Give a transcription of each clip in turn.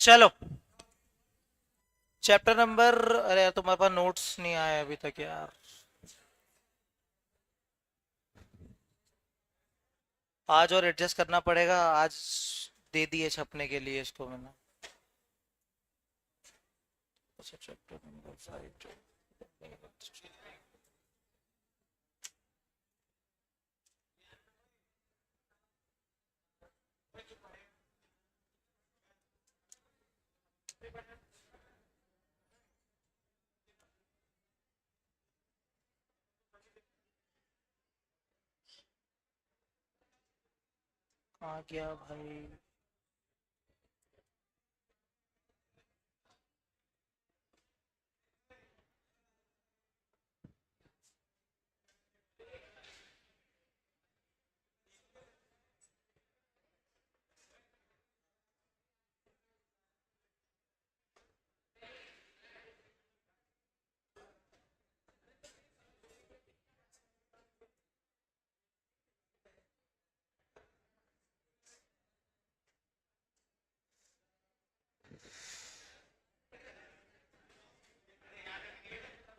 चलो, chapter number, अरे यार तुम्हारे पास नोट्स नहीं आए अभी तक यार। आज और एडजस्ट करना पड़ेगा आज। दे दिए छपने के लिए इसको मैंने। अच्छा, चैप्टर नंबर 5। कहाँ गया भाई?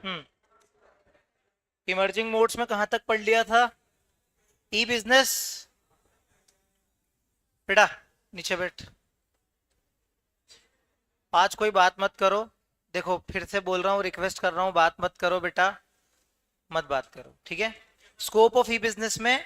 हम्म। इमर्जिंग मोड्स में कहाँ तक पढ़ लिया था? ई बिजनेस। बेटा, नीचे बैठ। आज कोई बात मत करो। देखो, फिर से बोल रहा हूँ, रिक्वेस्ट कर रहा हूँ, बात मत करो बेटा। मत बात करो, ठीक है? स्कोप ऑफ ई बिजनेस में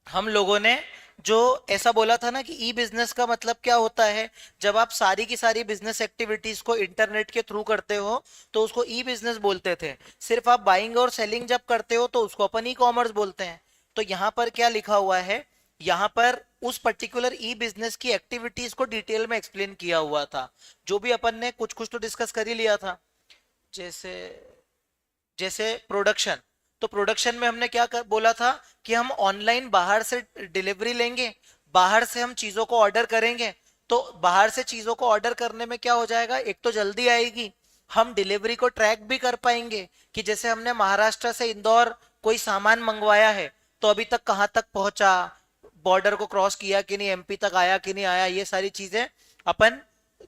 हम लोगों ने जो ऐसा बोला था ना कि ई बिजनेस का मतलब क्या होता है, जब आप सारी की सारी बिजनेस एक्टिविटीज को इंटरनेट के थ्रू करते हो तो उसको ई बिजनेस बोलते थे। सिर्फ आप बाइंग और सेलिंग जब करते हो तो उसको अपन ई कॉमर्स बोलते हैं। तो यहाँ पर क्या लिखा हुआ है? यहाँ पर उस पर्टिकुलर ई बिजनेस की एक्टिविटीज को डिटेल में एक्सप्लेन किया हुआ था। जो भी अपन ने कुछ कुछ तो डिस्कस कर ही लिया था। जैसे जैसे प्रोडक्शन। तो प्रोडक्शन में हमने क्या बोला था कि हम ऑनलाइन बाहर से डिलीवरी लेंगे, बाहर से हम चीजों को ऑर्डर करेंगे। तो बाहर से चीजों को ऑर्डर करने में क्या हो जाएगा, एक तो जल्दी आएगी, हम डिलीवरी को ट्रैक भी कर पाएंगे कि जैसे हमने महाराष्ट्र से इंदौर कोई सामान मंगवाया है तो अभी तक कहाँ तक पहुंचा, बॉर्डर को क्रॉस किया कि नहीं, एमपी तक आया कि नहीं आया, ये सारी चीजें अपन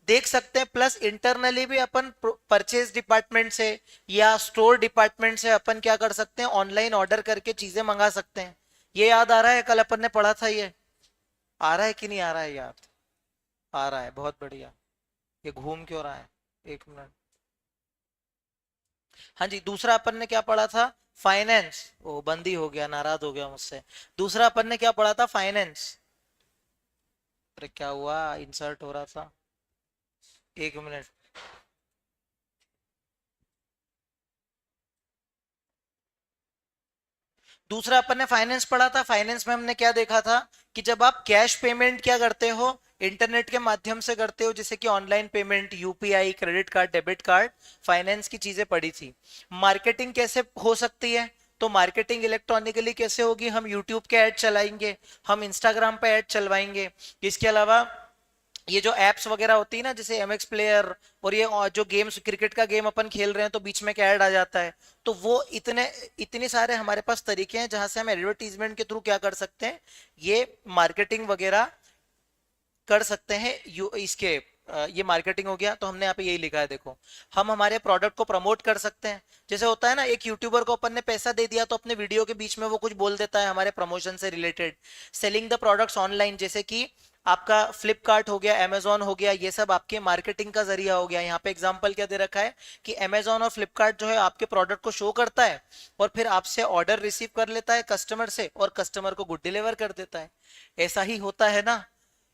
देख सकते हैं। प्लस इंटरनली भी अपन परचेज डिपार्टमेंट से या स्टोर डिपार्टमेंट से अपन क्या कर सकते हैं, ऑनलाइन ऑर्डर करके चीजें मंगा सकते हैं। ये याद आ रहा है? कल अपन ने पढ़ा था ये। आ रहा है कि नहीं आ रहा है याद? आ रहा है, बहुत बढ़िया। ये घूम क्यों रहा है? एक मिनट। हाँ जी, दूसरा अपन ने क्या पढ़ा था? फाइनेंस। ओ, बंदी हो गया, नाराज हो गया मुझसे। दूसरा अपन ने क्या पढ़ा था? फाइनेंस। अरे क्या हुआ, इंसर्ट हो रहा था। एक मिनट। दूसरा अपन ने फाइनेंस पढ़ा था। फाइनेंस में हमने क्या देखा था कि जब आप कैश पेमेंट क्या करते हो, इंटरनेट के माध्यम से करते हो, जैसे कि online payment, UPI, credit card, debit card, finance की चीजें पढ़ी थी। मार्केटिंग कैसे हो सकती है? तो मार्केटिंग इलेक्ट्रॉनिकली कैसे होगी? हम यूट्यूब के ऐड चलाएंगे, हम इंस्टाग्राम पे ऐड चलवाएंगे। इसके अलावा ये जो एप्स वगैरह होती है ना, जैसे एम एक्स प्लेयर, और ये जो गेम्स, क्रिकेट का गेम अपन खेल रहे हैं तो बीच में क्या ऐड आ जाता है, तो वो इतने सारे हमारे पास तरीके हैं जहां से हम एडवर्टीजमेंट के थ्रू क्या कर सकते हैं, ये मार्केटिंग वगैरह कर सकते हैं। इसके ये मार्केटिंग हो गया। तो हमने यहाँ पे यही लिखा है, देखो, हम हमारे प्रोडक्ट को प्रमोट कर सकते हैं। जैसे होता है ना, एक यूट्यूबर को अपन ने पैसा दे दिया तो अपने वीडियो के बीच में वो कुछ बोल देता है हमारे प्रमोशन से related. Selling the products online, जैसे कि आपका फ्लिपकार्ट हो गया, अमेजोन हो गया, ये सब आपके मार्केटिंग का जरिया हो गया। यहाँ पे एग्जांपल क्या दे रखा है कि अमेजोन और फ्लिपकार्ट जो है आपके प्रोडक्ट को शो करता है और फिर आपसे ऑर्डर रिसीव कर लेता है कस्टमर से, और कस्टमर को गुड डिलीवर कर देता है। ऐसा ही होता है ना?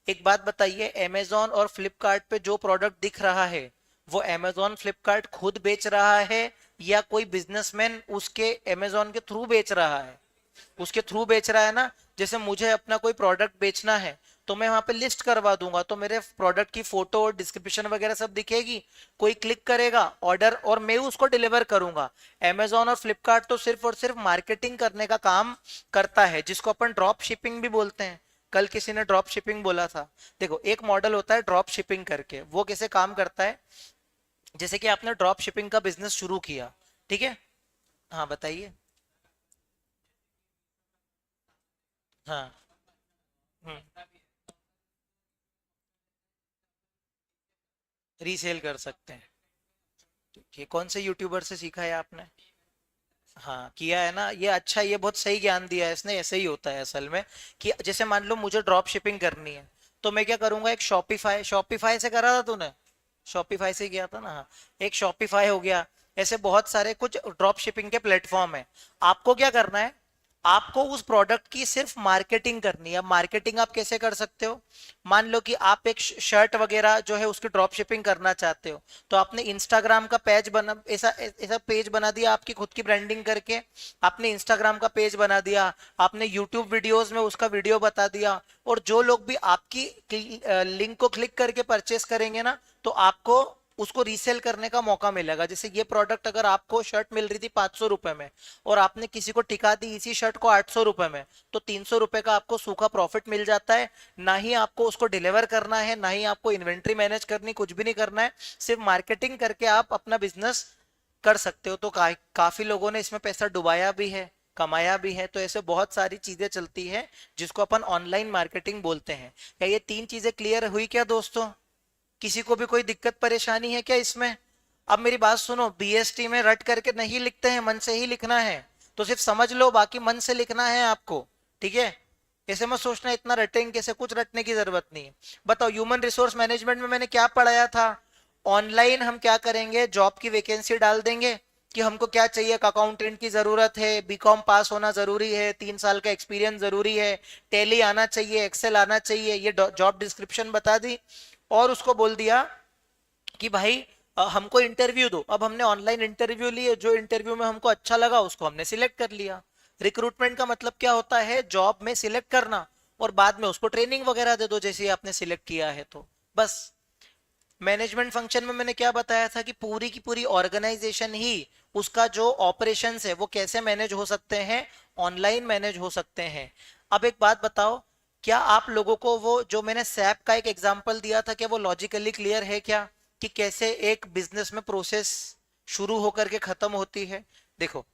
एक बात बताइए, अमेजोन और फ्लिपकार्ट पे जो प्रोडक्ट दिख रहा है वो अमेजोन फ्लिपकार्ट खुद बेच रहा है या कोई बिजनेसमैन उसके अमेजोन के थ्रू बेच रहा है? उसके थ्रू बेच रहा है ना। जैसे मुझे अपना कोई प्रोडक्ट बेचना है तो मैं वहां पे लिस्ट करवा दूंगा, तो मेरे प्रोडक्ट की फोटो और डिस्क्रिप्शन वगैरह सब दिखेगी, कोई क्लिक करेगा ऑर्डर, और मैं उसको डिलीवर करूंगा। अमेजोन और फ्लिपकार्ट तो सिर्फ और सिर्फ मार्केटिंग करने का काम करता है, जिसको अपन ड्रॉप शिपिंग भी बोलते हैं। कल किसी ने ड्रॉप शिपिंग बोला था। देखो, एक मॉडल होता है ड्रॉप शिपिंग करके, वो कैसे काम करता है? जैसे कि आपने ड्रॉप शिपिंग का बिजनेस शुरू किया, ठीक है? हाँ, बताइए। हाँ। हम्म। रीसेल कर सकते हैं। ये कौन से यूट्यूबर से सीखा है आपने? हाँ किया है ना, ये अच्छा, ये बहुत सही ज्ञान दिया है इसने। ऐसे ही होता है असल में कि जैसे मान लो मुझे ड्रॉप शिपिंग करनी है, तो मैं क्या करूंगा, एक शॉपिफाई, शॉपिफाई से करा था तूने? शॉपिफाई से किया था ना, हाँ। एक शॉपिफाई हो गया, ऐसे बहुत सारे कुछ ड्रॉप शिपिंग के प्लेटफॉर्म है। आपको क्या करना है, आपको उस प्रोडक्ट की सिर्फ मार्केटिंग करनी है। मार्केटिंग आप कैसे कर सकते हो, मान लो कि आप एक शर्ट वगैरह जो है उसकी ड्रॉप शिपिंग करना चाहते हो, तो आपने इंस्टाग्राम का पेज बना, ऐसा ऐसा पेज बना दिया आपकी खुद की ब्रांडिंग करके, आपने इंस्टाग्राम का पेज बना दिया, आपने यूट्यूब वीडियोस में उसका वीडियो बता दिया, और जो लोग भी आपकी लिंक को क्लिक करके परचेस करेंगे ना, तो आपको उसको रीसेल करने का मौका मिलेगा। जैसे ये प्रोडक्ट अगर आपको शर्ट मिल रही थी 500 रुपए में, और आपने किसी को टिका दी इसी शर्ट को 800 रुपए में, तो 300 रुपए का आपको सूखा प्रॉफिट मिल जाता है। ना ही आपको उसको डिलीवर करना है, ना ही आपको इन्वेंट्री मैनेज करनी, कुछ भी नहीं करना है, सिर्फ मार्केटिंग करके आप अपना बिजनेस कर सकते हो। तो काफी लोगों ने इसमें पैसा डुबाया भी है, कमाया भी है। तो ऐसे बहुत सारी चीजें चलती है जिसको अपन ऑनलाइन मार्केटिंग बोलते हैं। क्या ये तीन चीजें क्लियर हुई क्या दोस्तों? किसी को भी कोई दिक्कत परेशानी है क्या इसमें? अब मेरी बात सुनो, बीएसटी में रट करके नहीं लिखते हैं, मन से ही लिखना है। तो सिर्फ समझ लो, बाकी मन से लिखना है आपको, ठीक है? ऐसे मत सोचना इतना रटेंगे कैसे, कुछ रटने की जरूरत नहीं है। बताओ, ह्यूमन रिसोर्स मैनेजमेंट में मैंने क्या पढ़ाया था? ऑनलाइन हम क्या करेंगे, जॉब की वैकेंसी डाल देंगे कि हमको क्या चाहिए, अकाउंटेंट की जरूरत है, बीकॉम पास होना जरूरी है, 3 साल का एक्सपीरियंस जरूरी है, टैली आना चाहिए, एक्सेल आना चाहिए, ये जॉब डिस्क्रिप्शन बता दी, और उसको बोल दिया कि भाई हमको इंटरव्यू दो। अब हमने ऑनलाइन इंटरव्यू लिए, जो इंटरव्यू में हमको अच्छा लगा उसको हमने सिलेक्ट कर लिया। रिक्रूटमेंट का मतलब क्या होता है, जॉब में सिलेक्ट करना, और बाद में उसको ट्रेनिंग वगैरह दे दो जैसे आपने सिलेक्ट किया है, तो बस। मैनेजमेंट फंक्शन में मैंने क्या बताया था कि पूरी की पूरी ऑर्गेनाइजेशन ही, उसका जो ऑपरेशंस है वो कैसे मैनेज हो सकते हैं, ऑनलाइन मैनेज हो सकते हैं। अब एक बात बताओ, क्या आप लोगों को वो जो मैंने सैप का एक एग्जांपल दिया था, क्या वो लॉजिकली क्लियर है क्या, कि कैसे एक बिजनेस में प्रोसेस शुरू होकर के खत्म होती है? देखो,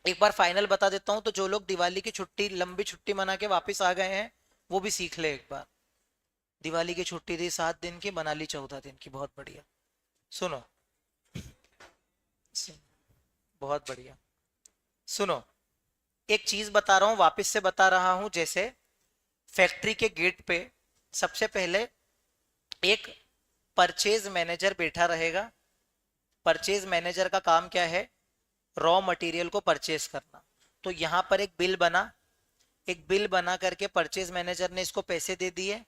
एक बार फाइनल बता देता हूं, तो जो लोग दिवाली की छुट्टी, लंबी छुट्टी मना के वापस आ गए हैं, वो भी सीख ले एक बार। दिवाली की छुट्टी थी 7 दिन की, बना ली 14 दिन की, बहुत बढ़िया। सुनो, बहुत बढ़िया। सुनो, एक चीज बता रहा हूं, वापस से बता रहा हूं। जैसे फैक्ट्री के गेट पे सबसे पहले एक परचेज मैनेजर बैठा रहेगा। परचेज मैनेजर का काम क्या है, रॉ मटेरियल को परचेज करना। तो यहां पर एक बिल बना, एक बिल बना करके परचेज मैनेजर ने इसको पैसे दे दिए,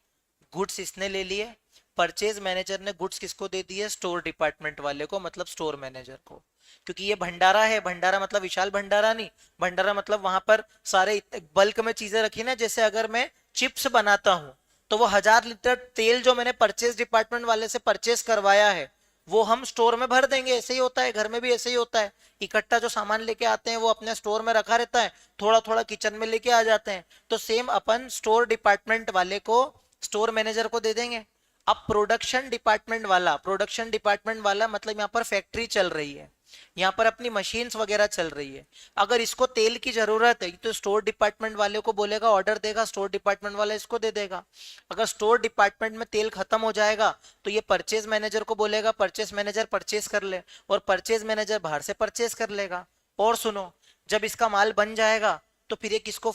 गुड्स इसने ले लिए। परचेज मैनेजर ने गुड्स किसको दे दिए, स्टोर डिपार्टमेंट वाले को, मतलब स्टोर मैनेजर को। क्योंकि ये भंडारा है, भंडारा मतलब विशाल भंडारा नहीं, भंडारा मतलब वहां पर सारे बल्क में चीजें रखी ना। जैसे अगर मैं चिप्स बनाता हूं, तो वो 1000 लीटर तेल जो मैंने परचेज डिपार्टमेंट वाले से परचेज करवाया है, वो हम स्टोर में भर देंगे। ऐसे ही होता है, घर में भी ऐसे ही होता है। इकट्ठा जो सामान लेके आते हैं वो अपने स्टोर में रखा रहता है, थोड़ा थोड़ा किचन में लेके आ जाते हैं। तो सेम अपन स्टोर डिपार्टमेंट वाले को, स्टोर मैनेजर को दे देंगे। अब प्रोडक्शन डिपार्टमेंट वाला, प्रोडक्शन डिपार्टमेंट वाला मतलब यहाँ पर फैक्ट्री चल रही है, यहाँ पर अपनी मशीन्स वगैरह चल रही है। अगर इसको तेल की जरूरत है तो स्टोर डिपार्टमेंट वाले को बोलेगा, ऑर्डर देगा, स्टोर डिपार्टमेंट वाला इसको दे देगा। अगर स्टोर डिपार्टमेंट में तेल खत्म हो जाएगा तो ये परचेज मैनेजर को बोलेगा, परचेज मैनेजर परचेज कर ले, और परचेज मैनेजर बाहर से परचेज कर लेगा। और सुनो, जब इसका माल बन जाएगा तो फिर ये किसको,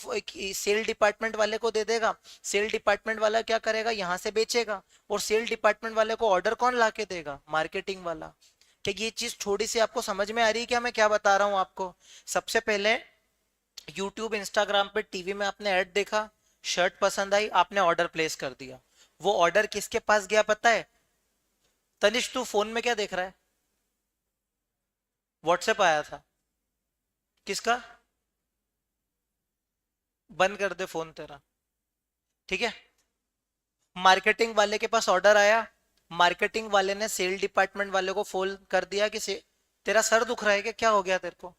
सेल डिपार्टमेंट वाले को दे देगा। सेल डिपार्टमेंट वाला क्या करेगा, यहाँ से बेचेगा, और सेल डिपार्टमेंट वाले को ऑर्डर कौन ला के देगा, मार्केटिंग वाला। क्या ये चीज थोड़ी सी आपको समझ में आ रही है क्या मैं क्या बता रहा हूं आपको? सबसे पहले यूट्यूब, इंस्टाग्राम पे, टीवी में आपने ऐड देखा, शर्ट पसंद आई, आपने ऑर्डर प्लेस कर दिया। वो ऑर्डर किसके पास गया पता है? तनिष, तू फोन में क्या देख रहा है? व्हाट्सएप आया था, किसका? बंद कर दे फोन तेरा, ठीक है? मार्केटिंग वाले के पास ऑर्डर आया, मार्केटिंग वाले ने सेल डिपार्टमेंट वाले को फोन कर दिया कि तेरा सर दुख रहा है क्या, क्या हो गया तेरे को?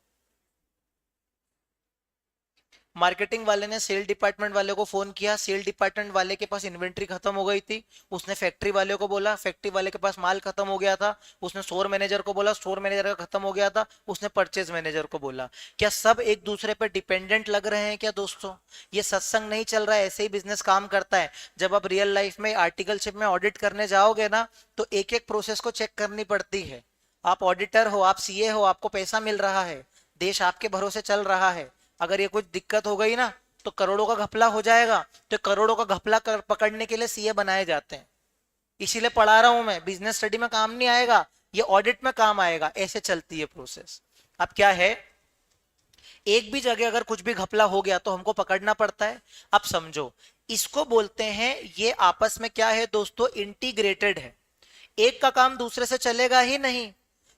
मार्केटिंग वाले ने सेल डिपार्टमेंट वाले को फोन किया, सेल डिपार्टमेंट वाले के पास इन्वेंट्री खत्म हो गई थी, उसने फैक्ट्री वाले को बोला, फैक्ट्री वाले के पास माल खत्म हो गया था, उसने स्टोर मैनेजर को बोला, स्टोर मैनेजर का खत्म हो गया था, उसने परचेज मैनेजर को बोला। क्या सब एक दूसरे पर डिपेंडेंट लग रहे हैं क्या दोस्तों? ये सत्संग नहीं चल रहा है, ऐसे ही बिजनेस काम करता है। जब आप रियल लाइफ में आर्टिकलशिप में ऑडिट करने जाओगे ना, तो एक एक प्रोसेस को चेक करनी पड़ती है। आप ऑडिटर हो, आप सीए हो, आपको पैसा मिल रहा है, देश आपके भरोसे चल रहा है, अगर ये कुछ दिक्कत हो गई ना तो करोड़ों का घपला हो जाएगा। तो करोड़ों का घपला पकड़ने के लिए सीए बनाए जाते हैं। इसीलिए पढ़ा रहा हूं मैं, बिजनेस स्टडी में काम नहीं आएगा, ये ऑडिट में काम आएगा। ऐसे चलती है प्रोसेस। अब क्या है, एक भी जगह अगर कुछ भी घपला हो गया तो हमको पकड़ना पड़ता है। अब समझो, इसको बोलते हैं, ये आपस में क्या है दोस्तों, इंटीग्रेटेड है। एक का काम दूसरे से चलेगा ही नहीं।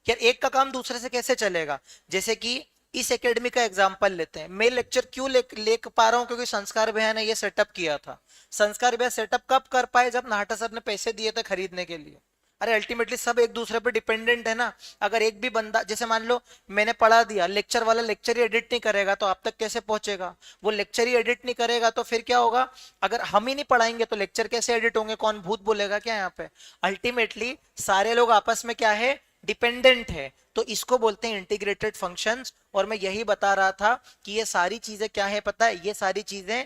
यार एक का काम दूसरे से कैसे चलेगा? जैसे कि इस एकेडमी का एग्जांपल लेते हैं। मैं लेक्चर क्यों ले पा रहा हूं? क्योंकि संस्कार भैया ने ये सेटअप किया था। संस्कार भैया सेटअप कब कर पाए? जब नाहटा सर ने पैसे दिए थे खरीदने के लिए। अरे अल्टीमेटली सब एक दूसरे पे डिपेंडेंट है ना। अगर एक भी बंदा, जैसे मान लो मैंने पढ़ा दिया, लेक्चर वाला लेक्चर ही एडिट नहीं करेगा तो आप तक कैसे पहुंचेगा? वो लेक्चर ही एडिट नहीं करेगा तो फिर क्या होगा? अगर हम ही नहीं पढ़ाएंगे तो लेक्चर कैसे एडिट होंगे? कौन भूत बोलेगा क्या यहाँ पे? अल्टीमेटली सारे लोग आपस में क्या है, डिपेंडेंट है। तो इसको बोलते हैं इंटीग्रेटेड फंक्शंस। और मैं यही बता रहा था कि ये सारी चीजें क्या है पता है, ये सारी चीजें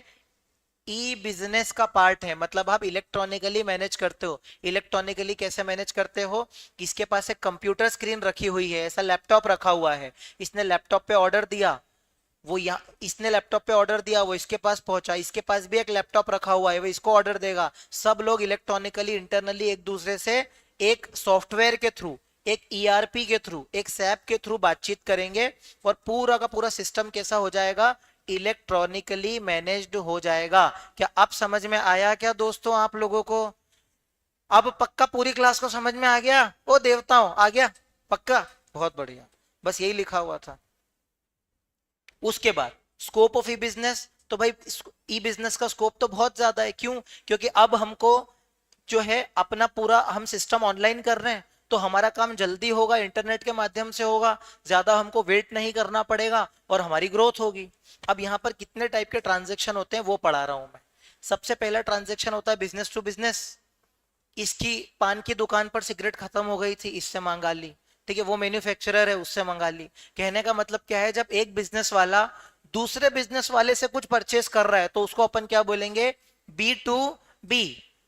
ई बिजनेस का पार्ट है। मतलब आप इलेक्ट्रॉनिकली मैनेज करते हो। इलेक्ट्रॉनिकली कैसे मैनेज करते हो? किसके पास एक कंप्यूटर स्क्रीन रखी हुई है, ऐसा लैपटॉप रखा हुआ है, इसने लैपटॉप पे ऑर्डर दिया, वो यहाँ, इसने लैपटॉप पे ऑर्डर दिया, वो इसके पास पहुंचा, इसके पास भी एक लैपटॉप रखा हुआ है, वो इसको ऑर्डर देगा। सब लोग इलेक्ट्रॉनिकली इंटरनली एक दूसरे से एक सॉफ्टवेयर के थ्रू, एक ईआरपी के थ्रू, एक सैप के थ्रू बातचीत करेंगे और पूरा का पूरा सिस्टम कैसा हो जाएगा? इलेक्ट्रॉनिकली मैनेज्ड हो जाएगा। क्या अब समझ में आया क्या दोस्तों आप लोगों को? अब पक्का पूरी क्लास को समझ में आ गया? ओ देवताओं, आ गया पक्का? बहुत बढ़िया, बस यही लिखा हुआ था। उसके बाद स्कोप ऑफ ई बिजनेस। तो भाई ई बिजनेस का स्कोप तो बहुत ज्यादा है। क्यों? क्योंकि अब हमको जो है अपना पूरा हम सिस्टम ऑनलाइन कर रहे हैं, तो हमारा काम जल्दी होगा, इंटरनेट के माध्यम से होगा, ज्यादा हमको वेट नहीं करना पड़ेगा और हमारी ग्रोथ होगी। अब यहाँ पर कितने टाइप के ट्रांजेक्शन होते हैं वो पढ़ा रहा हूं मैं। सबसे पहला ट्रांजेक्शन होता है बिजनेस टू बिजनेस। इसकी पान की दुकान पर सिगरेट खत्म हो गई थी, इससे मंगा ली, ठीक है, वो मैन्युफैक्चरर है, उससे मंगा ली। कहने का मतलब क्या है, जब एक बिजनेस वाला दूसरे बिजनेस वाले से कुछ परचेस कर रहा है तो उसको अपन क्या बोलेंगे? B to B.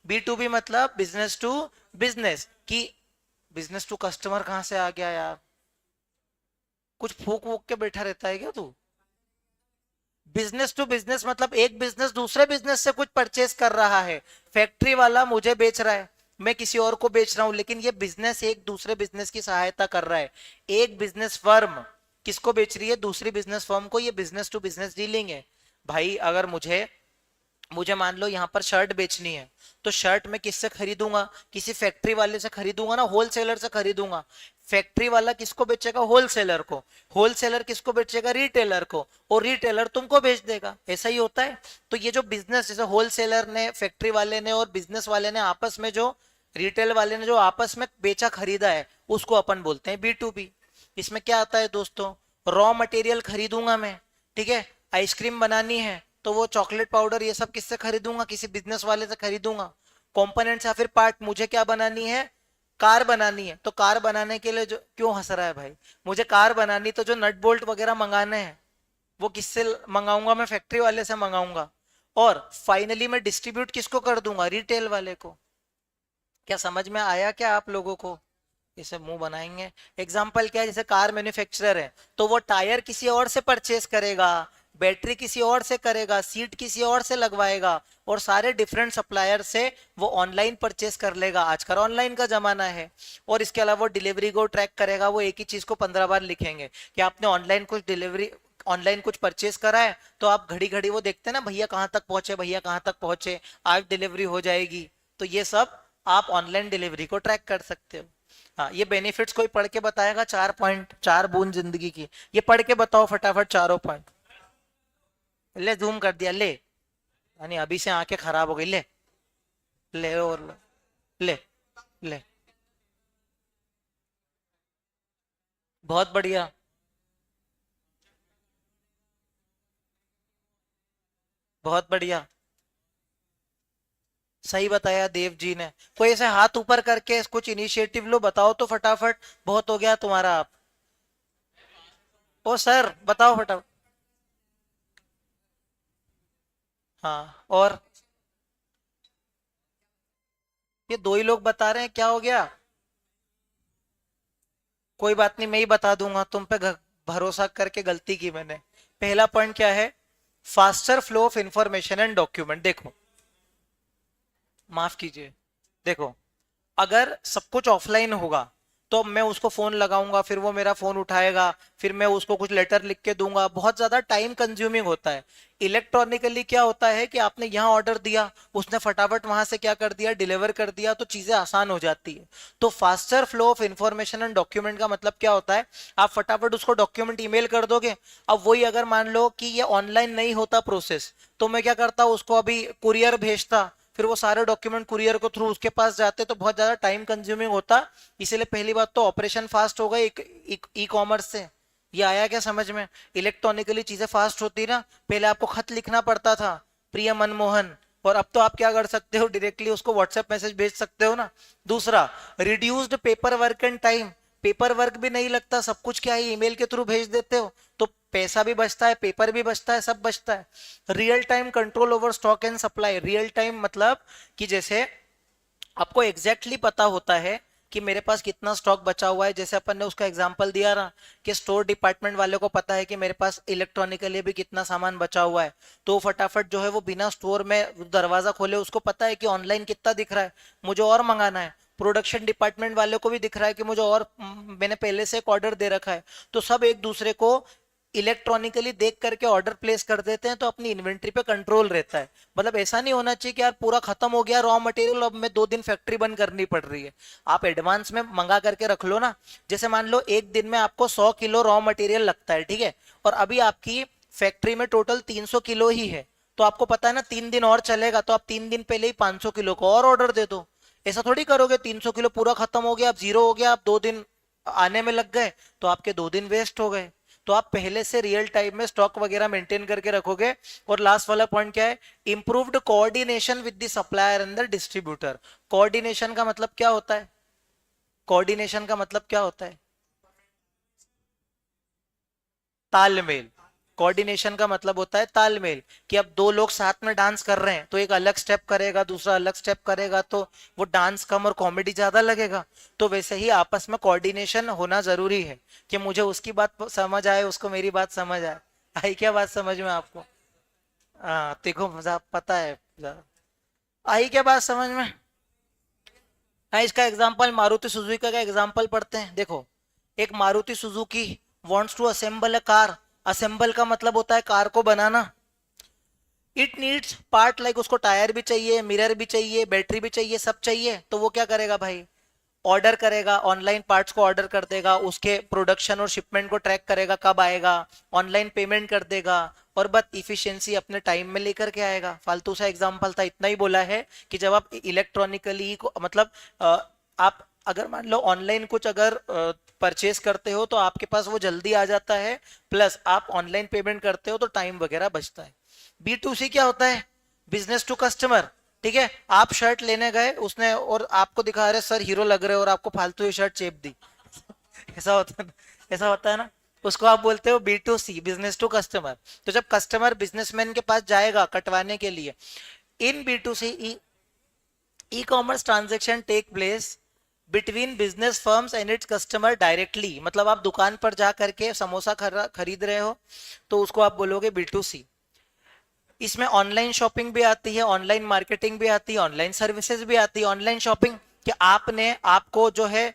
B to B मतलब बिजनेस टू बिजनेस। की बिजनेस टू कस्टमर कहां से आ गया यार? कुछ फूक वूक के बैठा रहता है क्या तू? बिजनेस टू बिजनेस मतलब एक बिजनेस दूसरे बिजनेस से कुछ परचेस कर रहा है। फैक्ट्री वाला मुझे बेच रहा है, मैं किसी और को बेच रहा हूं, लेकिन ये बिजनेस एक दूसरे बिजनेस की सहायता कर रहा है। एक बिजनेस फर्म किसको बेच रही है? दूसरी बिजनेस फर्म को। ये बिजनेस टू बिजनेस डीलिंग है। भाई अगर मुझे मुझे मान लो यहाँ पर शर्ट बेचनी है, तो शर्ट मैं किससे खरीदूंगा? किसी फैक्ट्री वाले से खरीदूंगा ना, होलसेलर से खरीदूंगा। फैक्ट्री वाला किसको बेचेगा? होलसेलर को। होलसेलर किसको बेचेगा? रिटेलर को। और रिटेलर तुमको बेच देगा। ऐसा ही होता है। तो ये जो बिजनेस, जैसे होलसेलर ने, फैक्ट्री वाले ने और बिजनेस वाले ने आपस में जो, रिटेल वाले ने जो आपस में बेचा खरीदा है, उसको अपन बोलते हैं बी टू बी। इसमें क्या आता है दोस्तों? रॉ मटेरियल खरीदूंगा मैं, ठीक है, आइसक्रीम बनानी है तो वो चॉकलेट पाउडर ये सब किससे खरीदूंगा? किसी बिजनेस वाले से खरीदूंगा। कंपोनेंट्स या फिर पार्ट, मुझे क्या बनानी है? कार बनानी है, तो कार बनाने के लिए जो, क्यों हंस रहा है भाई? मुझे कार बनानी तो जो नट बोल्ट वगैरह मंगाने हैं वो किससे मंगाऊंगा? मैं फैक्ट्री वाले से मंगाऊंगा। और फाइनली मैं डिस्ट्रीब्यूट किसको कर दूंगा? रिटेल वाले को। क्या समझ में आया क्या आप लोगों को? इसे मुंह बनाएंगे। एग्जाम्पल क्या है, जैसे कार मैन्युफैक्चरर है तो वो टायर किसी और से परचेस करेगा, बैटरी किसी और से करेगा, सीट किसी और से लगवाएगा, और सारे डिफरेंट सप्लायर से वो ऑनलाइन परचेस कर लेगा। आजकल ऑनलाइन का जमाना है। और इसके अलावा वो डिलीवरी को ट्रैक करेगा। वो एक ही चीज को 15 बार लिखेंगे कि आपने ऑनलाइन कुछ डिलीवरी, ऑनलाइन कुछ परचेस करा है, तो आप घड़ी घड़ी वो देखते हैं ना, भैया कहाँ तक पहुंचे, भैया कहाँ तक पहुंचे, आज डिलीवरी हो जाएगी। तो ये सब आप ऑनलाइन डिलीवरी को ट्रैक कर सकते हो। हाँ, ये बेनिफिट्स कोई पढ़ के बताएगा? 4 पॉइंट, 4 बूंद जिंदगी की, ये पढ़ के बताओ फटाफट चारों पॉइंट। ले जूम कर दिया, ले, यानी अभी से आंखें खराब हो गई। ले, ले और ले, ले, बहुत बढ़िया। बहुत बढ़िया, सही बताया देव जी ने। कोई ऐसे हाथ ऊपर करके कुछ इनिशिएटिव लो, बताओ तो फटाफट। बहुत हो गया तुम्हारा आप। ओ सर बताओ फटाफट। हाँ और ये दो ही लोग बता रहे हैं, क्या हो गया? कोई बात नहीं, मैं ही बता दूंगा, तुम पे भरोसा करके गलती की मैंने। पहला पॉइंट क्या है? Faster flow of information and document. देखो, माफ कीजिए, देखो, अगर सब कुछ ऑफलाइन होगा तो मैं उसको फोन लगाऊंगा, फिर वो मेरा फोन उठाएगा, फिर मैं उसको कुछ लेटर लिख के दूंगा, बहुत ज्यादा टाइम कंज्यूमिंग होता है। इलेक्ट्रॉनिकली क्या होता है कि आपने यहाँ ऑर्डर दिया, उसने फटाफट वहां से क्या कर दिया, डिलीवर कर दिया, तो चीजें आसान हो जाती है। तो faster flow of information and document का मतलब क्या होता है? आप फटाफट उसको डॉक्यूमेंट ईमेल कर दोगे। अब वही अगर मान लो कि ये ऑनलाइन नहीं होता प्रोसेस, तो मैं क्या करता, उसको अभी कुरियर भेजता, फिर वो सारे डॉक्यूमेंट कुरियर को थ्रू उसके पास जाते, तो बहुत ज्यादा टाइम कंज्यूमिंग होता। इसीलिए पहली बात तो ऑपरेशन फास्ट होगा ई कॉमर्स से। ये आया क्या समझ में? इलेक्ट्रॉनिकली चीजें फास्ट होती ना। पहले आपको खत लिखना पड़ता था, प्रिय मनमोहन, और अब तो आप क्या कर सकते हो, डायरेक्टली उसको व्हाट्सएप मैसेज भेज सकते हो ना। दूसरा, reduced paper work and time. Paper work भी नहीं लगता, सब कुछ क्या है ईमेल के थ्रू भेज देते हो, तो पैसा भी बचता है, पेपर भी बचता है, सब बचता है। Real time control over stock and supply. Real time मतलब कि जैसे आपको एग्जैक्टली पता होता है कि मेरे पास कितना स्टॉक बचा हुआ है। जैसे अपन ने उसका एग्जांपल दिया ना, कि स्टोर डिपार्टमेंट वाले को पता है कि मेरे पास इलेक्ट्रॉनिकली भी कितना सामान बचा हुआ है, तो फटाफट जो है वो बिना स्टोर में दरवाजा खोले उसको पता है कि ऑनलाइन कितना दिख रहा है, मुझे और मंगाना है। प्रोडक्शन डिपार्टमेंट वाले को भी दिख रहा है कि मुझे और मैंने पहले से एक ऑर्डर दे रखा है, तो सब एक दूसरे को इलेक्ट्रॉनिकली देख करके ऑर्डर प्लेस कर देते हैं, तो अपनी इन्वेंट्री पे कंट्रोल रहता है। मतलब ऐसा नहीं होना चाहिए कि यार पूरा खत्म हो गया रॉ मटेरियल, अब मैं 2 दिन फैक्ट्री बंद करनी पड़ रही है। आप एडवांस में मंगा करके रख लो ना। जैसे मान लो एक दिन में आपको 100 किलो रॉ मटेरियल लगता है, ठीक है, और अभी आपकी फैक्ट्री में टोटल 300 किलो ही है, तो आपको पता है ना 3 दिन और चलेगा, तो आप 3 दिन पहले ही 500 किलो को और ऑर्डर दे दो। ऐसा थोड़ी करोगे 300 किलो पूरा खत्म हो गया, अब जीरो हो गया, आप 2 दिन आने में लग गए, तो आपके 2 दिन वेस्ट हो गए। तो आप पहले से रियल टाइम में स्टॉक वगैरह मेंटेन करके रखोगे। और लास्ट वाला पॉइंट क्या है? Improved coordination with the supplier and the distributor. Coordination का मतलब क्या होता है? कोऑर्डिनेशन का मतलब क्या होता है? तालमेल। कोऑर्डिनेशन का मतलब होता है तालमेल। कि अब दो लोग साथ में डांस कर रहे हैं, तो एक अलग स्टेप करेगा, दूसरा अलग स्टेप करेगा, तो वो डांस कम और कॉमेडी ज्यादा लगेगा। तो वैसे ही आपस में कोऑर्डिनेशन होना जरूरी है, कि मुझे उसकी बात समझ आए, उसको मेरी बात समझ आए। आई क्या बात समझ में आपको? हाँ देखो, मजा पता है। आई क्या बात समझ में? हाँ, इसका एग्जांपल मारुति सुजुकी का एग्जांपल पढ़ते हैं। देखो, एक Maruti Suzuki wants to assemble a car. Assemble का मतलब होता है कार को बनाना। इट नीड्स पार्ट लाइक, उसको टायर भी चाहिए, मिरर भी चाहिए, बैटरी भी चाहिए, सब चाहिए, तो वो क्या करेगा भाई? ऑर्डर करेगा, ऑनलाइन पार्ट्स को ऑर्डर कर देगा, उसके प्रोडक्शन और शिपमेंट को ट्रैक करेगा कब आएगा, ऑनलाइन पेमेंट कर देगा, और बस इफिशिएंसी अपने टाइम में लेकर के आएगा। फालतू सा एग्जांपल था, इतना ही बोला है कि जब आप इलेक्ट्रॉनिकली मतलब आप अगर मान लो ऑनलाइन कुछ अगर परचेस करते हो, तो आपके पास वो जल्दी आ जाता है, प्लस आप ऑनलाइन पेमेंट करते हो तो टाइम वगैरह बचता है। B2C क्या होता है? Business to customer. ठीक है, आप शर्ट लेने गए, उसने और आपको दिखा रहे सर हीरो लग रहे हो, और आपको फालतू ही शर्ट चेप दी। ऐसा होता है ना? ऐसा होता है ना? उसको आप बोलते हो B2C, बिजनेस टू कस्टमर। तो जब कस्टमर बिजनेसमैन के पास जाएगा कटवाने के लिए, in B2C e commerce transaction take place between business firms and its customer directly. मतलब आप दुकान पर जा करके समोसा खरीद रहे हो, तो उसको आप बोलोगे B2C। इसमें ऑनलाइन शॉपिंग भी आती है, ऑनलाइन मार्केटिंग भी आती है, ऑनलाइन सर्विसेज भी आती है। ऑनलाइन शॉपिंग कि आपने, आपको जो है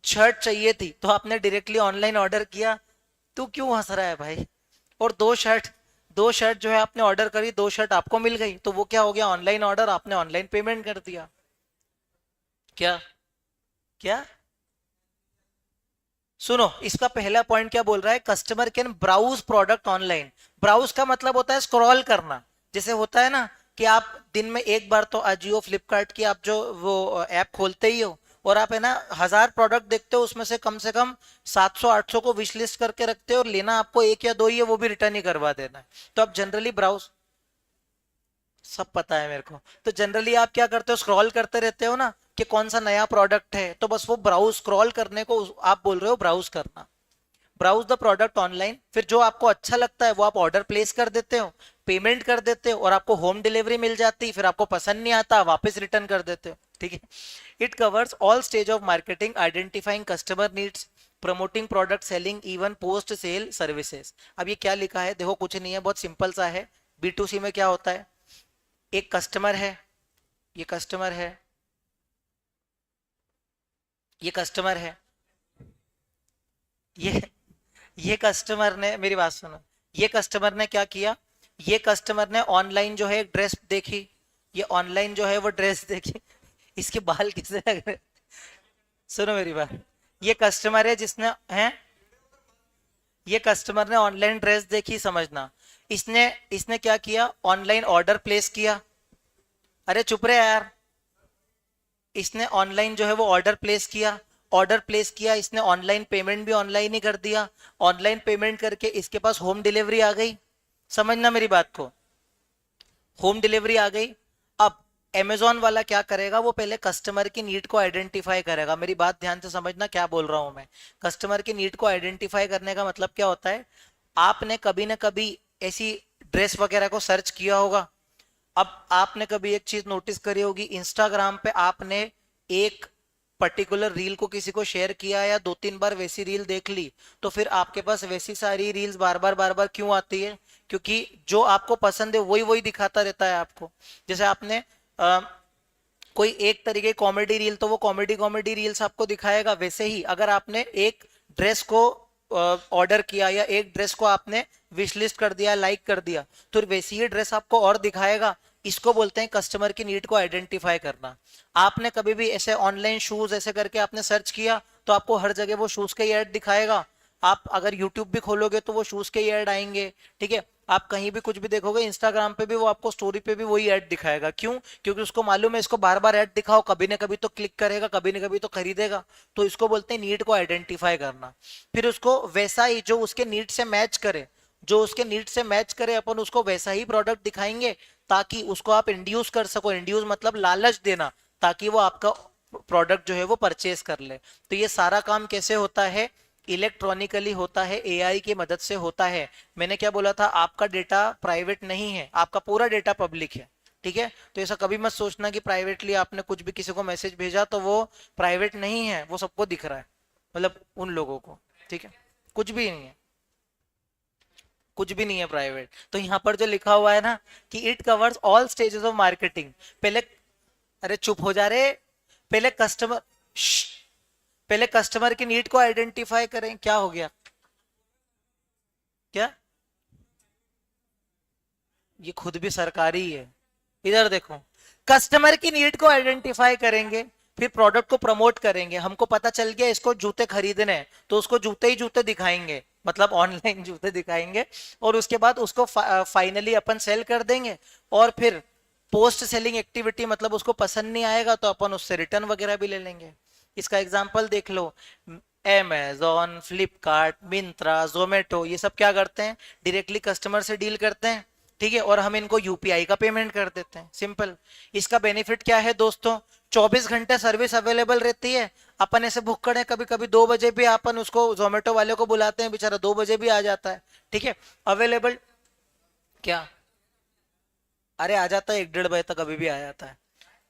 शर्ट चाहिए थी, तो आपने डायरेक्टली ऑनलाइन ऑर्डर किया। तू क्यों हंस रहा है भाई? और दो शर्ट जो है आपने ऑर्डर करी, 2 शर्ट आपको मिल गई, तो वो क्या हो गया? ऑनलाइन ऑर्डर, आपने ऑनलाइन पेमेंट कर दिया। क्या? क्या? सुनो, इसका पहला पॉइंट क्या बोल रहा है? Customer can browse product online. Browse का मतलब होता है स्क्रॉल करना। जैसे होता है ना कि आप दिन में एक बार तो अजियो फ्लिपकार्ट की आप जो वो ऐप खोलते ही हो, और आप है ना 1000 प्रोडक्ट देखते हो, उसमें से कम 700-800 को विश लिस्ट करके रखते हो, और लेना आपको एक या दो ही है, वो भी रिटर्न ही करवा देना है। तो आप जनरली ब्राउज सब पता है मेरे को। तो जनरली आप क्या करते हो, स्क्रॉल करते रहते हो ना कि कौन सा नया प्रोडक्ट है, तो बस वो ब्राउज स्क्रॉल करने को आप बोल रहे हो ब्राउज करना। ब्राउज द प्रोडक्ट ऑनलाइन, फिर जो आपको अच्छा लगता है वो आप ऑर्डर प्लेस कर देते हो, पेमेंट कर देते हो और आपको होम डिलीवरी मिल जाती, फिर आपको पसंद नहीं आता वापस रिटर्न कर देते हो। ठीक है। It covers all stage of marketing, identifying customer needs, promoting product, selling, even post sale services. अब ये क्या लिखा है देखो, कुछ नहीं है, बहुत सिंपल सा है। B2C में क्या होता है, एक कस्टमर है, ये कस्टमर है, ये कस्टमर है, ये ये कस्टमर ने, मेरी बात सुनो, ये कस्टमर ने क्या किया, ये कस्टमर ने ऑनलाइन जो है एक ड्रेस देखी, ये ऑनलाइन जो है वो ड्रेस देखी। इसके बाल किसे लग रहे, सुनो मेरी बात, ये कस्टमर है जिसने है, ये कस्टमर ने ऑनलाइन ड्रेस देखी, समझना, इसने इसने क्या किया, ऑनलाइन ऑर्डर प्लेस किया। अरे चुप रहे यार, इसने ऑनलाइन जो है वो ऑर्डर प्लेस किया, ऑर्डर प्लेस किया इसने, ऑनलाइन पेमेंट भी ऑनलाइन ही कर दिया, ऑनलाइन पेमेंट करके इसके पास होम डिलीवरी आ गई। समझना मेरी बात को, होम डिलीवरी आ गई। अब अमेजोन वाला क्या करेगा, वो पहले कस्टमर की नीड को आइडेंटिफाई करेगा। मेरी बात ध्यान से समझना क्या बोल रहा हूं मैं। कस्टमर की नीड को आइडेंटिफाई करने का मतलब क्या होता है, आपने कभी ना कभी ऐसी ड्रेस वगैरह को सर्च किया होगा। अब आपने कभी एक चीज नोटिस करी होगी, इंस्टाग्राम पे आपने एक पर्टिकुलर रील को किसी को शेयर किया या 2-3 बार वैसी रील देख ली, तो फिर आपके पास वैसी सारी रील्स बार बार क्यों आती है, क्योंकि जो आपको पसंद है वही वही दिखाता रहता है आपको। जैसे आपने कोई एक तरीके कॉमेडी रील, तो वो कॉमेडी कॉमेडी रील्स आपको दिखाएगा। वैसे ही अगर आपने एक ड्रेस को ऑर्डर किया या एक ड्रेस को आपने विश लिस्ट कर दिया, लाइक कर दिया, तो वैसी ही ड्रेस आपको और दिखाएगा। इसको बोलते हैं कस्टमर की नीड को आइडेंटिफाई करना। आपने कभी भी ऐसे ऑनलाइन शूज ऐसे करके आपने सर्च किया, तो आपको हर जगह वो शूज के ऐड दिखाएगा। आप अगर यूट्यूब भी खोलोगे तो वो शूज के ऐड आएंगे। ठीक है। आप कहीं भी कुछ भी देखोगे, इंस्टाग्राम पे भी वो आपको स्टोरी पे भी वही ऐड दिखाएगा। क्यों? क्योंकि उसको मालूम है इसको बार बार ऐड दिखाओ, कभी ना कभी तो क्लिक करेगा, कभी ना कभी तो खरीदेगा। तो इसको बोलते हैं नीड को आइडेंटिफाई करना। फिर उसको वैसा ही जो उसके नीड से मैच करे, जो उसके नीड से मैच करे, अपन उसको वैसा ही प्रोडक्ट दिखाएंगे ताकि उसको आप इंड्यूस कर सको। इंड्यूस मतलब लालच देना, ताकि वो आपका प्रोडक्ट जो है वो परचेज कर ले। तो ये सारा काम कैसे होता है, इलेक्ट्रॉनिकली होता है, एआई की मदद से होता है। मैंने क्या बोला था, आपका डेटा प्राइवेट नहीं है, आपका पूरा डेटा पब्लिक है। ठीक है। तो ऐसा कभी मत सोचना कि प्राइवेटली आपने कुछ भी किसी को मैसेज भेजा तो वो प्राइवेट नहीं है, वो सबको दिख रहा है, मतलब उन लोगों को। ठीक है। कुछ भी नहीं है, कुछ भी नहीं है प्राइवेट। तो यहाँ पर जो लिखा हुआ है ना कि it covers all stages of marketing, पहले, अरे चुप हो जा रे, पहले कस्टमर, पहले कस्टमर की नीड को आइडेंटिफाई करें। क्या हो गया, क्या, ये खुद भी सरकारी है। इधर देखो, कस्टमर की नीड को आइडेंटिफाई करेंगे, फिर प्रोडक्ट को प्रमोट करेंगे। हमको पता चल गया इसको जूते खरीदने हैं, तो उसको जूते ही जूते दिखाएंगे, मतलब ऑनलाइन जूते दिखाएंगे, और उसके बाद उसको फाइनली अपन सेल कर देंगे। और फिर पोस्ट सेलिंग एक्टिविटी, मतलब उसको पसंद नहीं आएगा तो अपन उससे रिटर्न वगैरह भी ले लेंगे। इसका एग्जाम्पल देख लो, Amazon, फ्लिपकार्ट, मिंत्रा, जोमेटो, ये सब क्या करते हैं, डायरेक्टली कस्टमर से डील करते हैं। ठीक है। और हम इनको यूपीआई का पेमेंट कर देते हैं, सिंपल। इसका बेनिफिट क्या है दोस्तों, 24 घंटे सर्विस अवेलेबल रहती है। अपन ऐसे भुक्कड़ है, कभी कभी 2 बजे भी अपन उसको जोमेटो वाले को बुलाते हैं, बेचारा 2 बजे भी आ जाता है। ठीक है। अवेलेबल, क्या, अरे आ जाता है 1-1:30 बजे तक, कभी भी आ जाता है।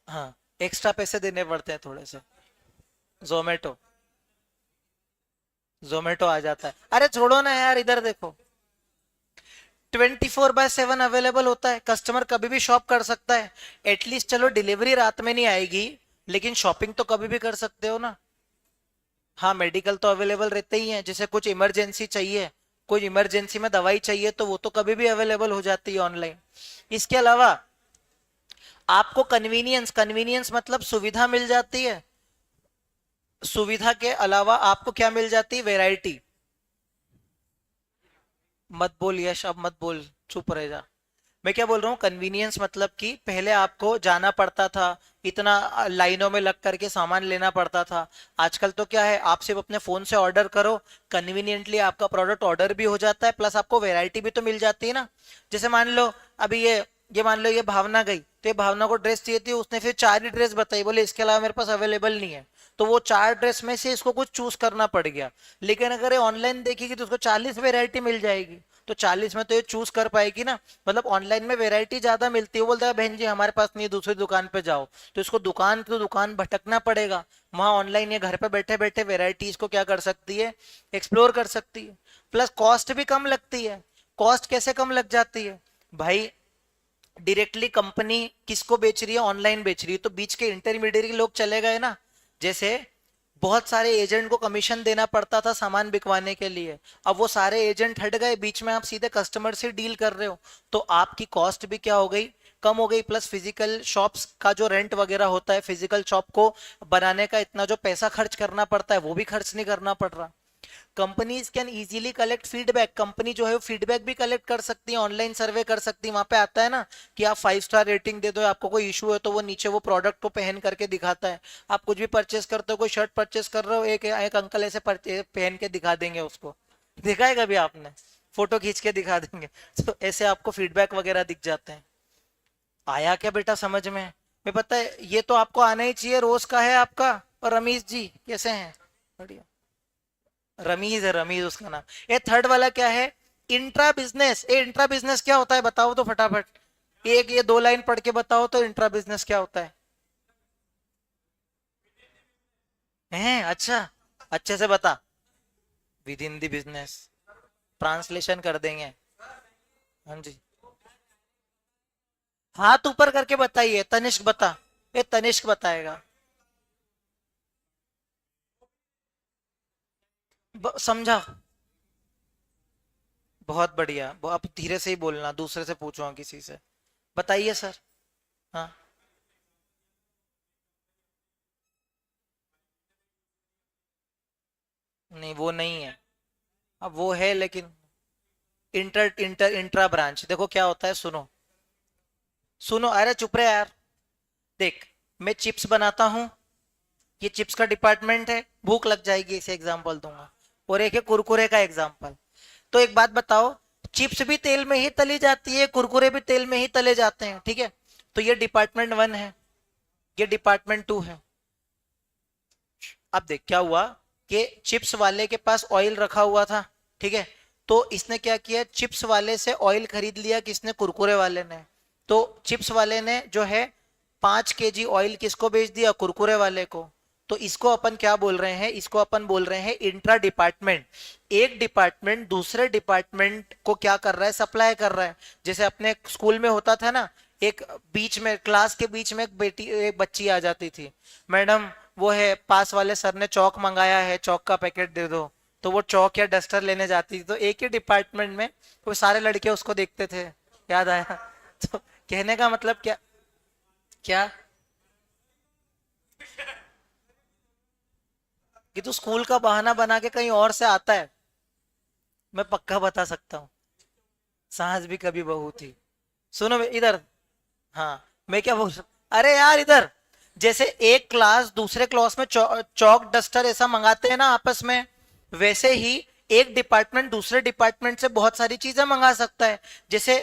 हाँ, एक्स्ट्रा पैसे देने पड़ते हैं थोड़े से। जोमेटो, जोमेटो आ जाता है। अरे छोड़ो ना यार, इधर देखो, 24/7 अवेलेबल होता है, कस्टमर कभी भी शॉप कर सकता है। एटलीस्ट चलो डिलीवरी रात में नहीं आएगी, लेकिन शॉपिंग तो कभी भी कर सकते हो ना। हाँ, मेडिकल तो अवेलेबल रहते ही हैं, जैसे कुछ इमरजेंसी चाहिए, कुछ इमरजेंसी में दवाई चाहिए, तो वो तो कभी भी अवेलेबल हो जाती है ऑनलाइन। इसके अलावा आपको कन्वीनियंस, कन्वीनियंस मतलब सुविधा मिल जाती है। सुविधा के अलावा आपको क्या मिल जाती है, वैरायटी। मत बोल यश, अब मत बोल, चुप रह जा। मैं क्या बोल रहा हूँ, कन्वीनियंस मतलब कि पहले आपको जाना पड़ता था, इतना लाइनों में लग करके सामान लेना पड़ता था। आजकल तो क्या है, आप सिर्फ अपने फोन से ऑर्डर करो, कन्वीनियंटली आपका प्रोडक्ट ऑर्डर भी हो जाता है, प्लस आपको वैरायटी भी तो मिल जाती है ना। जैसे मान लो अभी ये ये मान लो ये भावना गई, तो ये भावना को ड्रेस चाहिए थी, उसने फिर 4 ही ड्रेस बताई, बोले इसके अलावा मेरे पास अवेलेबल नहीं है, तो वो 4 ड्रेस में से इसको कुछ चूज करना पड़ गया। लेकिन अगर ये ऑनलाइन देखेगी तो उसको 40 वेरायटी मिल जाएगी, तो 40 में तो ये चूज कर पाएगी ना। मतलब ऑनलाइन में वेरायटी ज्यादा मिलती है, वो बोलता है बहन जी हमारे पास नहीं है, दूसरी दुकान पे जाओ, तो इसको दुकान तो दुकान भटकना पड़ेगा। वहां ऑनलाइन ये घर पे बैठे बैठे वेराइटीज को क्या कर सकती है, एक्सप्लोर कर सकती है। प्लस कॉस्ट भी कम लगती है। कॉस्ट कैसे कम लग जाती है भाई, डायरेक्टली कंपनी किसको बेच रही है, ऑनलाइन बेच रही है, तो बीच के इंटरमीडिएट लोग चले गए ना। जैसे बहुत सारे एजेंट को कमीशन देना पड़ता था सामान बिकवाने के लिए, अब वो सारे एजेंट हट गए, बीच में आप सीधे कस्टमर से डील कर रहे हो, तो आपकी कॉस्ट भी क्या हो गई, कम हो गई। प्लस फिजिकल शॉप्स का जो रेंट वगैरह होता है, फिजिकल शॉप को बनाने का इतना जो पैसा खर्च करना पड़ता है वो भी खर्च नहीं करना पड़ रहा। Companies can easily collect feedback, company जो है वो फीडबैक भी कलेक्ट कर सकती है, ऑनलाइन सर्वे कर सकती है। वहां पे आता है ना कि आप 5 स्टार रेटिंग दे दो, आपको कोई इशू है तो वो नीचे वो प्रोडक्ट को पहन करके दिखाता है। आप कुछ भी परचेस करते हो, कोई शर्ट परचेस कर रहे हो, एक अंकल ऐसे पहन के दिखा देंगे उसको, देखा है कभी आपने, फोटो खींच के दिखा देंगे, तो ऐसे आपको फीडबैक वगैरह दिख जाते हैं। आया क्या बेटा समझ में? मैं पता है ये तो आपको आना ही चाहिए, रोज का है आपका। और रमीज जी कैसे हैं? बढ़िया। रमीज है, रमीज उसका नाम। ये थर्ड वाला क्या है, इंट्रा बिजनेस। ये इंट्रा बिजनेस क्या होता है बताओ तो फटाफट, एक ये 2 लाइन पढ़ के बताओ तो इंट्रा बिजनेस क्या होता है। हैं अच्छा, अच्छे से बता। With in the business, translation कर देंगे। हाँ जी, हाथ ऊपर करके बताइए, तनिष्क बता, ये तनिष्क बताएगा। समझा? बहुत बढ़िया, अब धीरे से ही बोलना, दूसरे से पूछो किसी से। बताइए सर। हाँ, नहीं वो नहीं है, अब वो है लेकिन इंटर इंटर इंट्रा ब्रांच देखो क्या होता है, सुनो। सुनो, अरे चुप रहे यार। देख, मैं चिप्स बनाता हूँ, ये चिप्स का डिपार्टमेंट है, भूख लग जाएगी इसे एग्जांपल दूंगा, और एक है कुरकुरे का एग्जांपल। तो एक बात बताओ, चिप्स भी तेल में ही तली जाती है, कुरकुरे भी तेल में ही तले जाते हैं, ठीक है? तो ये डिपार्टमेंट 1 है, ये डिपार्टमेंट 2 है। अब देख क्या हुआ कि चिप्स वाले के पास ऑयल रखा हुआ था, ठीक है? तो इसने क्या किया, चिप्स वाले से ऑयल खरीद लिया, किसने, कुरकुरे वाले ने। तो चिप्स वाले ने जो है 5 kg ऑयल किसको बेच दिया, कुरकुरे वाले को। तो इसको अपन क्या बोल रहे हैं, इसको अपन बोल रहे हैं इंट्रा डिपार्टमेंट। एक डिपार्टमेंट दूसरे डिपार्टमेंट को क्या कर रहा है, सप्लाई कर रहा है। जैसे अपने स्कूल में होता था ना, एक बीच में क्लास के बीच में एक बच्ची आ जाती थी, मैडम वो है पास वाले सर ने चौक मंगाया है, चौक का पैकेट दे दो। तो वो चौक या डस्टर लेने जाती थी, तो एक ही डिपार्टमेंट में वो सारे लड़के उसको देखते थे। याद आया? तो कहने का मतलब क्या, क्या कि तू स्कूल का बहाना बना के कहीं और से आता है, मैं पक्का बता सकता हूँ। साहस भी कभी बहू थी। सुनो इधर, हाँ, मैं क्या बोल रहा, अरे यार इधर, जैसे एक क्लास दूसरे क्लास में चौक डस्टर ऐसा मंगाते हैं ना आपस में, वैसे ही एक डिपार्टमेंट दूसरे डिपार्टमेंट से बहुत सारी चीजें मंगा सकता है। जैसे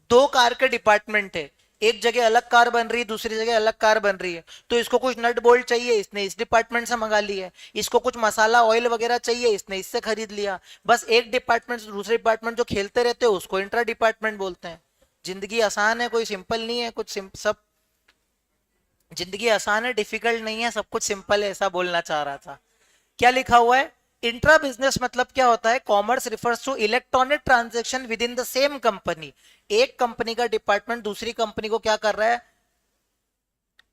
2 कार के डिपार्टमेंट है, एक जगह अलग कार बन रही है, दूसरी जगह अलग कार बन रही है, तो इसको कुछ नट बोल्ट चाहिए, इसने इस डिपार्टमेंट से मंगा लिया है। इसको कुछ मसाला ऑयल वगैरह चाहिए, इसने इससे खरीद लिया। बस एक डिपार्टमेंट से दूसरे डिपार्टमेंट जो खेलते रहते हैं उसको इंट्रा डिपार्टमेंट बोलते हैं। जिंदगी आसान है, कोई सिंपल नहीं है, कुछ सब जिंदगी आसान है, डिफिकल्ट नहीं है, सब कुछ सिंपल है, ऐसा बोलना चाह रहा था। क्या लिखा हुआ है, इंट्रा बिजनेस मतलब क्या होता है, commerce refers to electronic transaction within the same company. एक कंपनी का डिपार्टमेंट दूसरी कंपनी को क्या कर रहा है,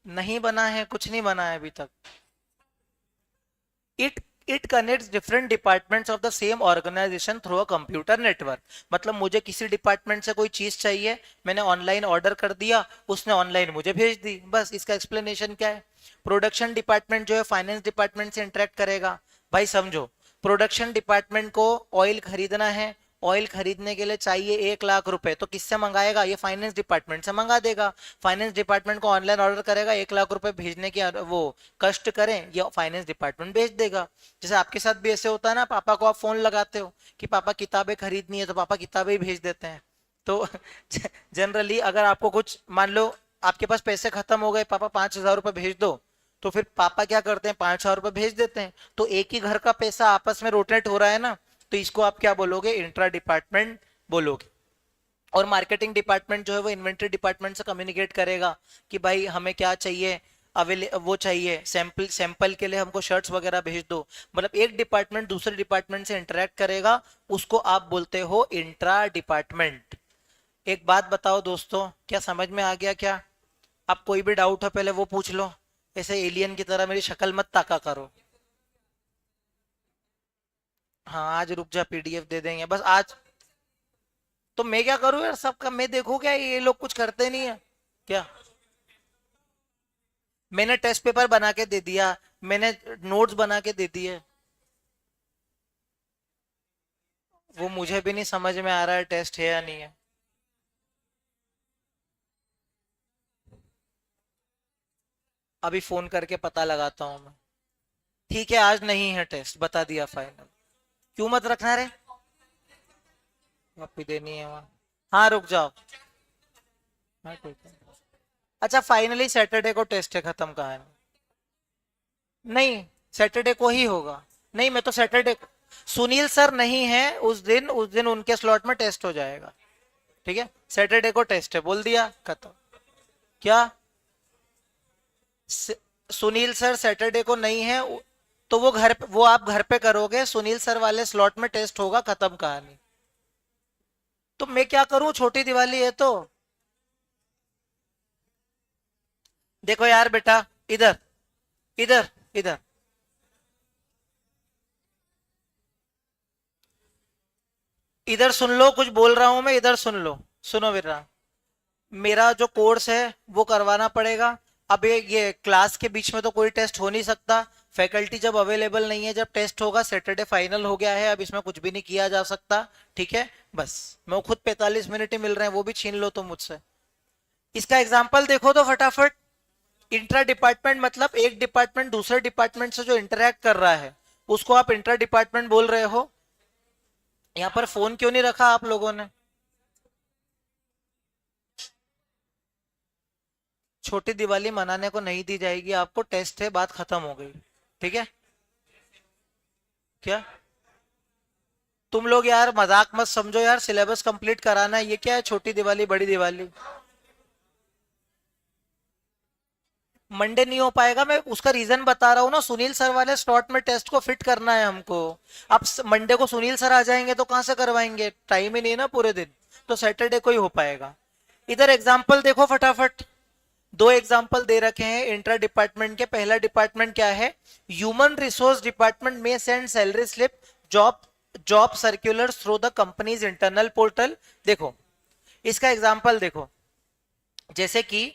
नहीं बना है, कुछ नहीं बना है अभी तक। It it connects different departments of the same organisation through a computer network. मतलब मुझे किसी डिपार्टमेंट से कोई चीज चाहिए, मैंने ऑनलाइन ऑर्डर कर दिया, उसने ऑनलाइन मुझे भेज दी, बस इसका एक्सप्लेनेशन क्या है। प्रोडक्शन डिपार्टमेंट जो है फाइनेंस डिपार्टमेंट से इंटरेक्ट करेगा। भाई समझो, प्रोडक्शन डिपार्टमेंट को ऑयल खरीदना है, ऑयल खरीदने के लिए चाहिए 1 लाख रुपए, तो किससे मंगाएगा, ये फाइनेंस डिपार्टमेंट से मंगा देगा। फाइनेंस डिपार्टमेंट को ऑनलाइन ऑर्डर करेगा, 1 लाख रुपए भेजने की वो कष्ट करें, ये फाइनेंस डिपार्टमेंट भेज देगा। जैसे आपके साथ भी ऐसे होता है ना, पापा को आप फोन लगाते हो कि पापा किताबें खरीदनी है, तो पापा किताबें ही भेज देते हैं। तो जनरली अगर आपको कुछ मान लो आपके पास पैसे खत्म हो गए, पापा 5,000 रुपए भेज दो, तो फिर पापा क्या करते हैं, 5,000 रुपए भेज देते हैं। तो एक ही घर का पैसा आपस में रोटेट हो रहा है ना, तो इसको आप क्या बोलोगे, इंट्रा डिपार्टमेंट बोलोगे। और मार्केटिंग डिपार्टमेंट जो है वो इन्वेंट्री डिपार्टमेंट से कम्युनिकेट करेगा कि भाई हमें क्या चाहिए, वो चाहिए, सैंपल सैंपल के लिए हमको शर्ट्स वगैरह भेज दो। मतलब एक डिपार्टमेंट दूसरे डिपार्टमेंट से इंटरेक्ट करेगा, उसको आप बोलते हो इंट्रा डिपार्टमेंट। एक बात बताओ दोस्तों, क्या समझ में आ गया क्या? आप कोई भी डाउट हो पहले वो पूछ लो, ऐसे एलियन की तरह मेरी शक्ल मत ताका करो। हाँ आज रुक जा, पीडीएफ दे देंगे बस आज। तो मैं क्या करूं यार, सबका मैं देखूं क्या, ये लोग कुछ करते नहीं है क्या? मैंने टेस्ट पेपर बना के दे दिया, मैंने नोट्स बना के दे दिए। वो मुझे भी नहीं समझ में आ रहा है टेस्ट है या नहीं है। अभी फोन करके पता लगाता हूँ मैं। ठीक है आज नहीं है टेस्ट, बता दिया फाइनल। क्यों मत रखना रे, वापी देनी है वहाँ। हाँ रुक जाओ। हाँ ठीक है। अच्छा फाइनली सैटरडे को टेस्ट है, खत्म कहानी। नहीं, सैटरडे को ही होगा। नहीं मैं तो सैटरडे, सुनील सर नहीं है उस दिन उनके स्लॉट में टेस्ट हो जाएगा। ठीक है सैटरडे को टेस्ट है, बोल दिया खत्म। क्या? सुनील सर सैटरडे को नहीं है, तो वो घर पे, वो आप घर पे करोगे, सुनील सर वाले स्लॉट में टेस्ट होगा, खत्म कहानी। तो मैं क्या करूं, छोटी दिवाली है तो। देखो यार बेटा, इधर इधर इधर, इधर सुन लो, कुछ बोल रहा हूं मैं, इधर सुन लो। सुनो बेटा, मेरा जो कोर्स है वो करवाना पड़ेगा। अब ये क्लास के बीच में तो कोई टेस्ट हो नहीं सकता, फैकल्टी जब अवेलेबल नहीं है, जब टेस्ट होगा, सैटरडे फाइनल हो गया है, अब इसमें कुछ भी नहीं किया जा सकता। ठीक है बस, मैं खुद 45 मिनट ही मिल रहे हैं, वो भी छीन लो तो मुझसे। इसका एग्जाम्पल देखो तो फटाफट। इंट्रा डिपार्टमेंट मतलब एक डिपार्टमेंट दूसरे डिपार्टमेंट से जो इंटरेक्ट कर रहा है, उसको आप इंट्रा डिपार्टमेंट बोल रहे हो। यहाँ पर फोन क्यों नहीं रखा आप लोगों ने? छोटी दिवाली मनाने को नहीं दी जाएगी आपको, टेस्ट है, बात खत्म हो गई। ठीक है? क्या तुम लोग यार मजाक मत समझो यार, सिलेबस कंप्लीट कराना है, ये क्या है छोटी दिवाली बड़ी दिवाली? मंडे नहीं हो पाएगा, मैं उसका रीजन बता रहा हूँ ना, सुनील सर वाले स्लॉट में टेस्ट को फिट करना है हमको। अब मंडे को सुनील सर आ जाएंगे तो कहां से करवाएंगे, टाइम ही नहीं है ना पूरे दिन। तो सैटरडे को ही हो पाएगा। इधर एग्जाम्पल देखो फटाफट, दो एग्जाम्पल दे रखे हैं इंट्रा डिपार्टमेंट के। पहला डिपार्टमेंट क्या है, ह्यूमन रिसोर्स डिपार्टमेंट में send salary slip, job job circular through the companies internal portal. देखो इसका एग्जाम्पल देखो, जैसे कि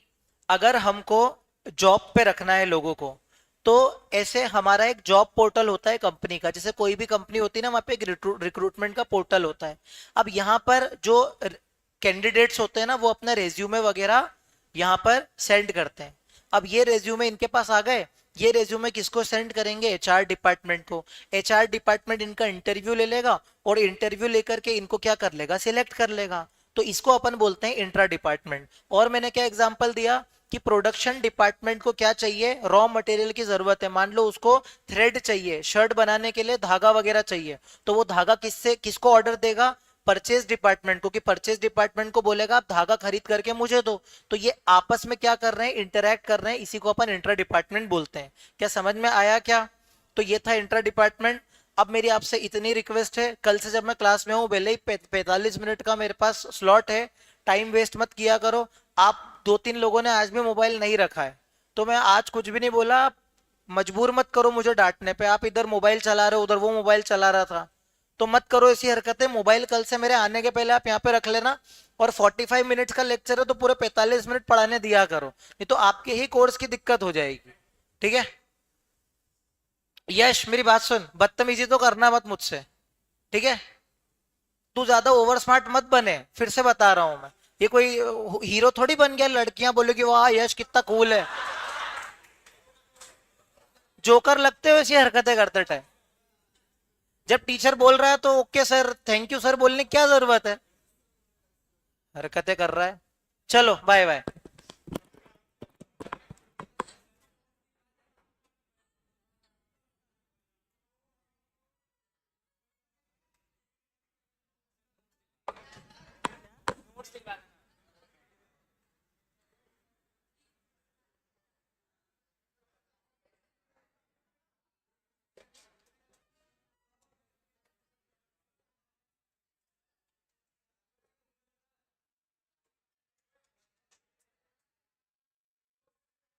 अगर हमको जॉब पे रखना है लोगों को, तो ऐसे हमारा एक जॉब पोर्टल होता है कंपनी का, जैसे कोई भी कंपनी होती है ना, वहां पे एक रिक्रूटमेंट का पोर्टल होता है। अब यहाँ पर जो कैंडिडेट्स होते हैं ना, वो अपना रेज्यूमे वगैरह यहाँ पर सेंड करते हैं। अब ये रेज्यूमे इनके पास आ गए, ये रेज्यूमे किसको सेंड करेंगे, एचआर डिपार्टमेंट को। एचआर डिपार्टमेंट इनका इंटरव्यू ले लेगा, और इंटरव्यू लेकर के इनको क्या कर लेगा, सिलेक्ट कर लेगा। तो इसको अपन बोलते हैं इंट्रा डिपार्टमेंट। और मैंने क्या एग्जांपल दिया कि प्रोडक्शन डिपार्टमेंट को क्या चाहिए, रॉ मटेरियल की जरूरत है, मान लो उसको थ्रेड चाहिए, शर्ट बनाने के लिए धागा वगैरह चाहिए, तो वो धागा किससे किसको ऑर्डर देगा, परचेज डिपार्टमेंट को। कि परचेज डिपार्टमेंट को बोलेगा आप धागा खरीद करके मुझे दो। तो ये आपस में क्या कर रहे हैं, इंटरैक्ट कर रहे हैं, इसी को अपन इंट्रा डिपार्टमेंट बोलते हैं। क्या समझ में आया क्या? तो ये था इंट्रा डिपार्टमेंट। अब मेरी आपसे इतनी रिक्वेस्ट है, कल से जब मैं क्लास में हूँ, पहले ही 45 मिनट का मेरे पास स्लॉट है, टाइम वेस्ट मत किया करो। आप दो तीन लोगों ने आज भी मोबाइल नहीं रखा है, तो मैं आज कुछ भी नहीं बोला, आप मजबूर मत करो मुझे डांटने पे। आप इधर मोबाइल चला रहे हो, उधर वो मोबाइल चला रहा था, तो मत करो ऐसी हरकतें। मोबाइल कल से मेरे आने के पहले आप यहाँ पे रख लेना। और 45 मिनट का लेक्चर है तो पूरे 45 मिनट पढ़ाने दिया करो, नहीं तो आपके ही कोर्स की दिक्कत हो जाएगी। ठीक है? यश मेरी बात सुन, बदतमीजी तो करना मत मुझसे, ठीक है? तू ज्यादा ओवर स्मार्ट मत बने, फिर से बता रहा हूं मैं। ये कोई हीरो थोड़ी बन गया, लड़कियां बोलेगी वाह यश कितना कूल है। जोकर लगते हो ऐसी हरकतें करते टाइम। जब टीचर बोल रहा है तो okay sir, thank you sir बोलने की क्या जरूरत है? हरकतें कर रहा है। चलो बाय बाय।